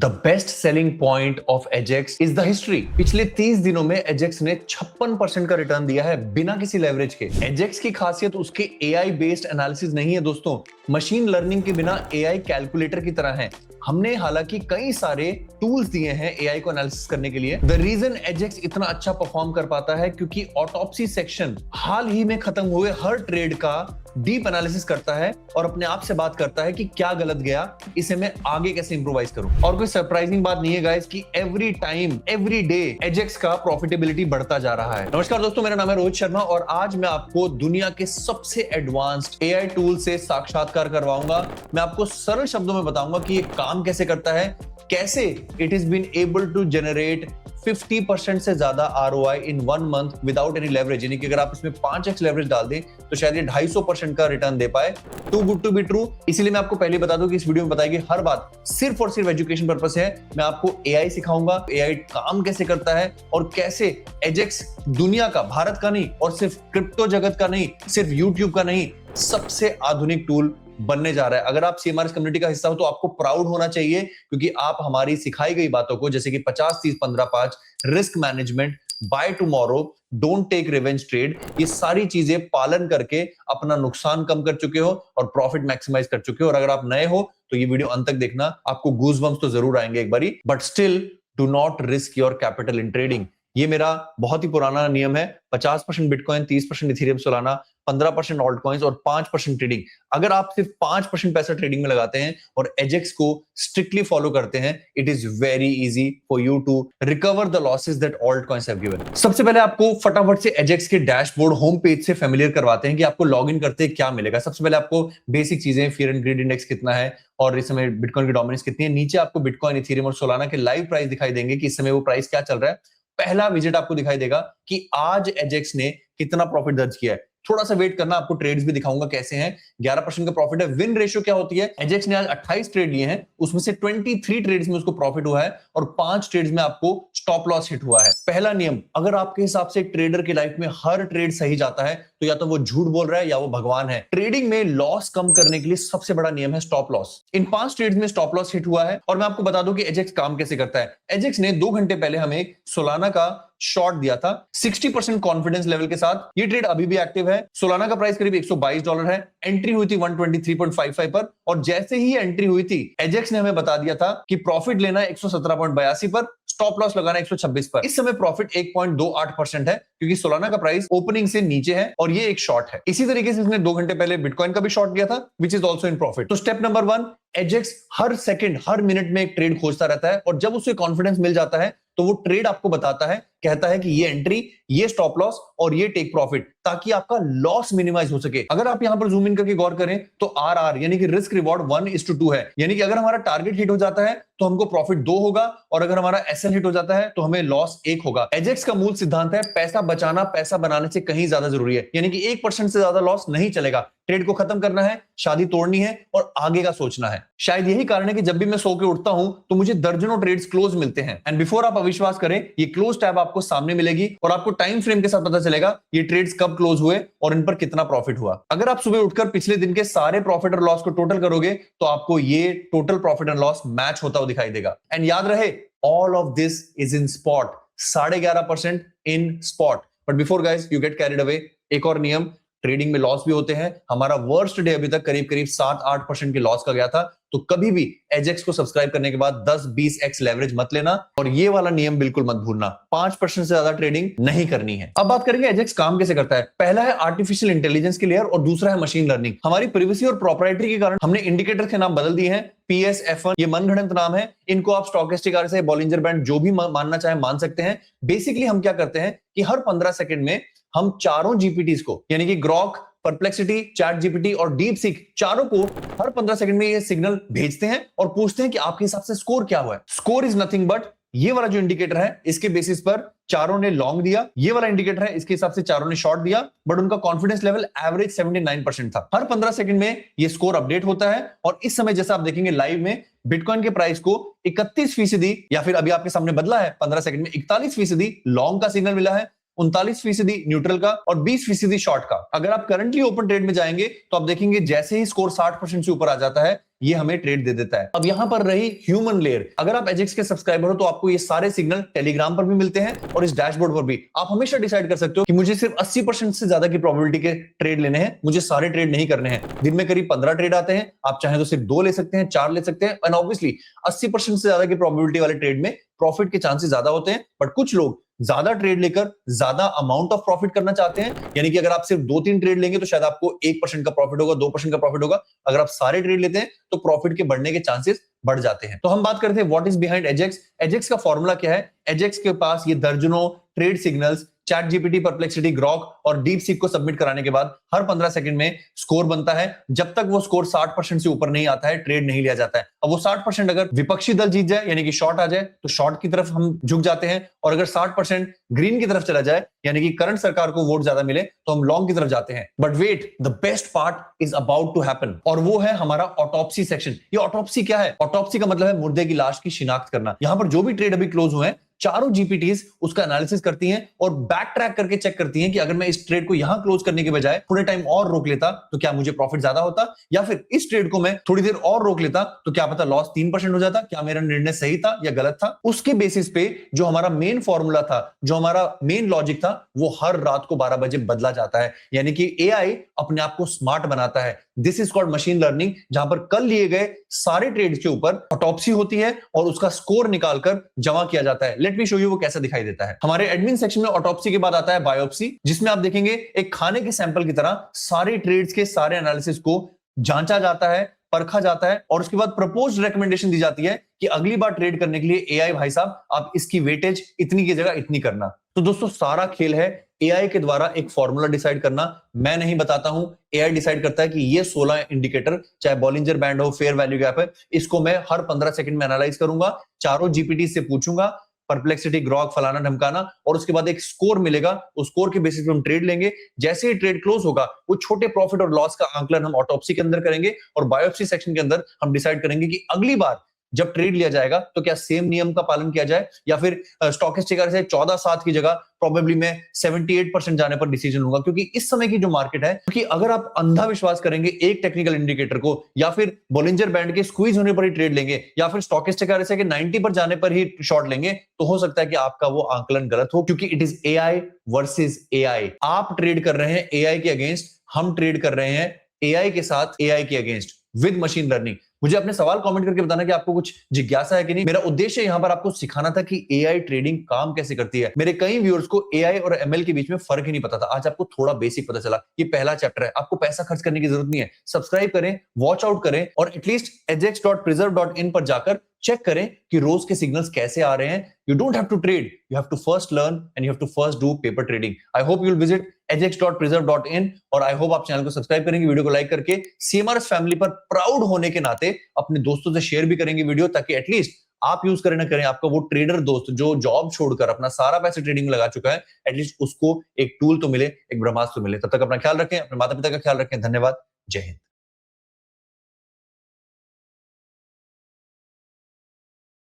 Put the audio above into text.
The best selling point of Ajax is the history. पिछले 30 दिनों में एजेक्स ने 56% का रिटर्न दिया है बिना किसी लेवरेज के। एजेक्स की खासियत उसके एआई बेस्ड एनालिसिस नहीं है दोस्तों, मशीन लर्निंग के बिना एआई कैलकुलेटर की तरह है। हमने हालांकि कई सारे टूल्स दिए हैं एआई को एनालिसिस करने के लिए। द रीजन एजेक्स इतना अच्छा परफॉर्म कर पाता है क्योंकि ऑटोप्सी सेक्शन हाल ही में खत्म हुए हर ट्रेड का डीप एनालिसिस करता है और अपने आप से बात करता है कि क्या गलत गया, इसे मैं आगे कैसे इंप्रोवाइज करूं। और कोई सरप्राइजिंग बात नहीं है गाइस कि every time every day Ajax का प्रॉफिटेबिलिटी बढ़ता जा रहा है। नमस्कार दोस्तों, मेरा नाम है रोहित शर्मा और आज मैं आपको दुनिया के सबसे एडवांस्ड एआई टूल से साक्षात्कार करवाऊंगा। मैं आपको सरल शब्दों में बताऊंगा कि ये काम कैसे करता है, कैसे it is been able to generate 50% से ज्यादा ROI इन 1 मंथ विदाउट एनी लेवरेज। यानी कि अगर आप इसमें 5x लेवरेज डाल दें तो शायद ये 250% का रिटर्न दे पाए। Too good to be true. इसीलिए मैं आपको पहले बता दूं कि इस वीडियो में बताई गई हर बात सिर्फ और सिर्फ एजुकेशन पर्पस है। मैं आपको एआई सिखाऊंगा, एआई काम कैसे करता है और कैसे एजेक्स दुनिया का, भारत का नहीं और सिर्फ क्रिप्टो जगत का नहीं, सिर्फ यूट्यूब का नहीं, सबसे आधुनिक टूल बनने जा रहा है। अगर आप CMRS कम्युनिटी का हिस्सा हो तो आपको प्राउड होना चाहिए क्योंकि आप हमारी सिखाई गई बातों को, जैसे कि 50-30-15-5, risk management, buy tomorrow, don't take revenge trade, ये सारी चीजें पालन करके अपना नुकसान कम कर चुके हो और प्रॉफिट मैक्सिमाइज कर चुके हो। और अगर आप नए हो तो ये वीडियो अंत तक देखना, आपको गूज़बम्प्स तो जरूर आएंगे एक बारी, but still do not risk your capital in trading. ये मेरा बहुत ही पुराना नियम है। 50% bitcoin, 30% Ethereum Solana, 15% alt coins और 5% ट्रेडिंग। अगर आप सिर्फ 5% पैसा ट्रेडिंग में लगाते हैं और एजेक्स को स्ट्रिक्टली फॉलो करते हैं, it is very easy for you to recover the losses that alt coins have given. सबसे पहले आपको फटाफट से एजेक्स के डैशबोर्ड होम पेज से फेमिलियर करवाते हैं कि आपको लॉग इन करते क्या मिलेगा। सबसे पहले आपको बेसिक चीजें, फियर एंड ग्रीड इंडेक्स कितना है और इस समय बिटकॉइन की डोमिनेंस कितनी है। नीचे आपको बिटकॉइन, इथेरियम और सोलाना के लाइव प्राइस दिखाई देंगे कि इस समय वो प्राइस क्या चल रहा है। पहला विजिट आपको दिखाई देगा कि आज एजेक्स ने कितना प्रॉफिट दर्ज किया है। थोड़ा सा वेट करना, आपको ट्रेड्स भी दिखाऊंगा कैसे हैं। 11% का प्रॉफिट है। विन रेशियो क्या होती है? एजेक्स ने आज 28 ट्रेड लिए हैं, उसमें से 23 ट्रेड्स में उसको प्रॉफिट हुआ है और 5 ट्रेड्स में आपको स्टॉप लॉस हिट हुआ है। पहला नियम, अगर आपके हिसाब से एक ट्रेडर की लाइफ में हर ट्रेड सही जाता है तो या तो वो झूठ बोल रहा है या वो भगवान है। ट्रेडिंग में लॉस कम करने के लिए सबसे बड़ा नियम है स्टॉप लॉस। इन 5 ट्रेड्स में स्टॉप लॉस हिट हुआ है और मैं आपको बता दूं कि एजेक्स काम कैसे करता है। एजेक्स ने 2 घंटे पहले हमें एक सोलाना का शॉर्ट दिया था 60% कॉन्फिडेंस लेवल के साथ। ये ट्रेड अभी भी एक्टिव है। सोलाना का प्राइस करीब $122 है। एंट्री हुई थी 123.55 पर और जैसे ही एंट्री हुई थी एजेक्स ने हमें बता दिया था कि प्रॉफिट लेना 117.82 पर, स्टॉप लॉस लगाना 126 पर। इस समय प्रॉफिट 1.28% है क्योंकि सोलाना का प्राइस ओपनिंग से नीचे है और ये एक शॉर्ट है। इसी तरीके से इसने 2 घंटे पहले बिटकॉइन का भी शॉर्ट दिया था which is also in profit. तो स्टेप नंबर 1, एजेक्स हर सेकंड, हर मिनट में एक ट्रेड खोजता रहता है और जब उसे कॉन्फिडेंस मिल जाता है तो वो ट्रेड आपको बताता है, कहता है कि ये एंट्री, ये स्टॉप लॉस और ये टेक प्रॉफिट, ताकि आपका लॉस मिनिमाइज हो सके। अगर आप यहां पर जूम इन करके गौर करें तो RR यानी कि रिस्क रिवॉर्ड 1:2 है। यानी कि अगर हमारा टारगेट हिट हो जाता है तो हमको प्रॉफिट 2 होगा और अगर हमारा SL हिट हो जाता है तो हमें लॉस 1 होगा। एजेक्स का मूल सिद्धांत है पैसा बचाना पैसा बनाने से कहीं ज्यादा जरूरी है। यानी कि 1% से ज्यादा लॉस नहीं चलेगा। ट्रेड को खत्म करना है, शादी तोड़नी है और आगे का सोचना है। शायद यही कारण है कि जब भी मैं सो के उठता हूं तो मुझे दर्जनों ट्रेड्स क्लोज मिलते हैं। एंड बिफोर आप अविश्वास करें, ये क्लोज टैब आपको सामने मिलेगी और आपको टाइम फ्रेम के साथ पता चलेगा ये ट्रेड्स कब क्लोज हुए और इन पर कितना प्रॉफिट हुआ। अगर आप सुबह उठकर पिछले दिन के सारे प्रॉफिट और लॉस को टोटल करोगे तो आपको ये total profit and loss match होता हुआ दिखाई देगा। एंड याद रहे, all of this is in spot, 11.5% in spot. But before guys you get carried away, एक और नियम, ट्रेडिंग में लॉस भी होते हैं। हमारा वर्स्ट डे अभी तक करीब 7-8% के लॉस का गया था। तो कभी भी एजेक्स को सब्सक्राइब करने के बाद 10-20x लेवरेज मत लेना और ये वाला नियम बिल्कुल मत भूलना। 5% से ज्यादा ट्रेडिंग नहीं करनी है। अब बात करेंगे एजेक्स काम कैसे करता है। पहला है आर्टिफिशियल इंटेलिजेंस की लेयर और दूसरा है मशीन लर्निंग। हमारी प्रिवेसी और प्रोप्राइटरी के कारण हमने इंडिकेटर के नाम बदल दिए हैं। PS, F1 ये मनगढ़ंत नाम है। इनको आप स्टोकेस्टिक RSI, बॉलिंजर बैंड जो भी मानना चाहे मान सकते हैं। बेसिकली हम क्या करते हैं कि हर 15 सेकंड में हम चारों GPTs को, यानी कि ग्रॉक, परप्लेक्सिटी, चैट जीपीटी और डीप सीक, चारों को हर 15 सेकंड में ये सिग्नल भेजते हैं और पूछते हैं कि आपके हिसाब से स्कोर क्या हुआ है। स्कोर इज नथिंग बट ये वाला जो इंडिकेटर है, इसके बेसिस पर चारों ने लॉन्ग दिया। ये वाला इंडिकेटर है, इसके हिसाब से चारों ने शॉर्ट दिया, बट उनका कॉन्फिडेंस लेवल एवरेज 79% था। हर 15 सेकंड में ये स्कोर अपडेट होता है और इस समय जैसा आप देखेंगे लाइव में, बिटकॉइन के प्राइस को 31% या फिर अभी आपके सामने बदला है 15 सेकंड में 41% लॉन्ग का सिग्नल मिला है, 39% न्यूट्रल का और 20% शॉर्ट का। अगर आप करंटली ओपन ट्रेड में जाएंगे तो आप देखेंगे जैसे ही स्कोर 60% से ऊपर आ जाता है, ये हमें ट्रेड दे देता है। अब यहां पर रही ह्यूमन लेयर। अगर आप एजेक्स के सब्सक्राइबर हो तो आपको ये सारे सिग्नल टेलीग्राम पर भी मिलते हैं और इस डैशबोर्ड पर भी। आप हमेशा डिसाइड कर सकते हो कि मुझे सिर्फ 80% से ज्यादा की प्रोबेबिलिटी के ट्रेड लेने हैं, मुझे सारे ट्रेड नहीं करने हैं। दिन में करीब 15 ट्रेड आते हैं, आप चाहें तो सिर्फ 2 ले सकते हैं, 4 ले सकते हैं। एंड ऑब्वियसली 80% से ज्यादा की प्रोबेबिलिटी वाले ट्रेड में प्रॉफिट के चांसेस ज्यादा होते हैं। बट कुछ लोग ज्यादा ट्रेड लेकर ज्यादा अमाउंट ऑफ प्रॉफिट करना चाहते हैं, यानी कि अगर आप सिर्फ 2-3 ट्रेड लेंगे तो शायद आपको 1% का प्रॉफिट होगा, 2% का प्रॉफिट होगा। अगर आप सारे ट्रेड लेते हैं तो प्रॉफिट के बढ़ने के चांसेस बढ़ जाते हैं। तो हम बात करते हैं what is behind Ajax. Ajax का फॉर्मूला क्या है? एजेक्स के पास ये दर्जनों trade signals chat GPT, perplexity, Grok और डीप सीक को सबमिट कराने के बाद हर 15 सेकंड में स्कोर बनता है। जब तक वो स्कोर 60% से ऊपर नहीं आता है, ट्रेड नहीं लिया जाता है। अब वो 60% अगर विपक्षी दल जीत जाए, यानी कि शॉर्ट आ जाए, तो शॉर्ट की तरफ हम झुक जाते हैं। और अगर 60% ग्रीन की तरफ चला जाए, यानी कि करंट सरकार को वोट ज्यादा मिले, तो हम लॉन्ग की तरफ जाते हैं। But wait, the best part is about to happen, और वो है हमारा ऑटोप्सी सेक्शन। ये ऑटोप्सी क्या है? ऑटोप्सी का मतलब है मुर्दे की लाश की शिनाख्त करना। यहां पर जो भी ट्रेड अभी क्लोज हुए हैं, चारों जीपीटीज उसका एनालिसिस करती हैं और बैक ट्रैक करके चेक करती हैं कि अगर मैं इस ट्रेड को यहां क्लोज करने के बजाय थोड़े टाइम और रोक लेता तो क्या मुझे प्रॉफिट ज्यादा होता, या फिर इस ट्रेड को मैं थोड़ी देर और रोक लेता तो क्या पता लॉस 3% हो जाता, क्या मेरा निर्णय सही था या गलत था। उसके बेसिस पे जो हमारा मेन फॉर्मूला था, जो हमारा मेन लॉजिक था, वो हर रात को 12 बजे बदला जाता है। यानी कि एआई अपने आप को स्मार्ट बनाता है। This is called machine learning, जहां पर कल लिए गए सारे ट्रेड्स के ऊपर ऑटोप्सी होती है और उसका स्कोर निकालकर जमा किया जाता है। लेट मी शो यू वो कैसा दिखाई देता है। हमारे एडमिन सेक्शन में ऑटोप्सी के बाद आता है बायोप्सी, जिसमें आप देखेंगे एक खाने के सैंपल की तरह सारे ट्रेड्स के सारे एनालिसिस को जांचा जाता है, परखा जाता है और उसके बाद प्रपोज्ड रिकमेंडेशन दी जाती है कि अगली बार ट्रेड करने के लिए एआई भाई साहब आप इसकी वेटेज इतनी की जगह इतनी करना। तो दोस्तों सारा खेल है एआई के द्वारा एक फॉर्मूला डिसाइड करना। मैं नहीं बताता हूं, एआई डिसाइड करता है कि ये 16 इंडिकेटर, चाहे बॉलिंजर बैंड हो, फेयर वैल्यू गैप है, इसको मैं हर 15 सेकंड में एनालाइज करूंगा, चारों जीपीटी से पूछूंगा, परप्लेक्सिटी, ग्रॉक, फलाना ढमकाना, और उसके बाद एक स्कोर मिलेगा। उस स्कोर के बेसिस पे हम ट्रेड लेंगे। जैसे ही ट्रेड क्लोज होगा, वो छोटे प्रॉफिट और लॉस का आंकलन हम ऑटोप्सी के अंदर करेंगे और बायोप्सी सेक्शन के अंदर हम डिसाइड करेंगे कि अगली बार जब ट्रेड लिया जाएगा तो क्या सेम नियम का पालन किया जाए, या फिर स्टॉकिस्टिक से 14-7 की जगह प्रोबेबली मैं 78% जाने पर डिसीजन लूंगा। क्योंकि इस समय की जो मार्केट है, क्योंकि अगर आप अंधा विश्वास करेंगे एक टेक्निकल इंडिकेटर को, या फिर बॉलिंजर बैंड के स्क्वीज होने पर ही ट्रेड लेंगे, या फिर स्टॉकिस्टिक के 90 पर जाने पर ही शॉर्ट लेंगे, तो हो सकता है कि आपका वो आंकलन गलत हो। क्योंकि it is AI versus AI. आप ट्रेड कर रहे हैं एआई के अगेंस्ट, हम ट्रेड कर रहे हैं एआई के साथ एआई के अगेंस्ट विद मशीन लर्निंग। मुझे अपने सवाल कमेंट करके बताना कि आपको कुछ जिज्ञासा है कि नहीं। मेरा उद्देश्य यहां पर आपको सिखाना था कि एआई ट्रेडिंग काम कैसे करती है। मेरे कई व्यूअर्स को एआई और एमएल के बीच में फर्क ही नहीं पता था। आज आपको थोड़ा बेसिक पता चला। ये पहला चैप्टर है, आपको पैसा खर्च करने की जरूरत नहीं है। सब्सक्राइब करें, वॉच आउट करें और एटलीस्ट ajex.preserve.in पर जाकर चेक करें कि रोज के सिग्नल्स कैसे आ रहे हैं। You don't have to trade, you have to first learn and you have to first do paper trading. I hope you will visit ajex.preserve.in और आई होप आप चैनल को सब्सक्राइब करेंगे, वीडियो को लाइक करके सीएमआरएस फैमिली पर proud होने के नाते अपने दोस्तों से शेयर भी करेंगे वीडियो, ताकि एटलीस्ट आप यूज करें ना करें, आपका वो ट्रेडर दोस्त जो जॉब छोड़कर अपना सारा पैसे ट्रेडिंग में लगा चुका है, एटलीस्ट उसको एक टूल तो मिले, एक ब्रह्मास्त्र तो मिले। तब तक अपना ख्याल रखें, अपने माता पिता का ख्याल रखें। धन्यवाद। जय हिंद।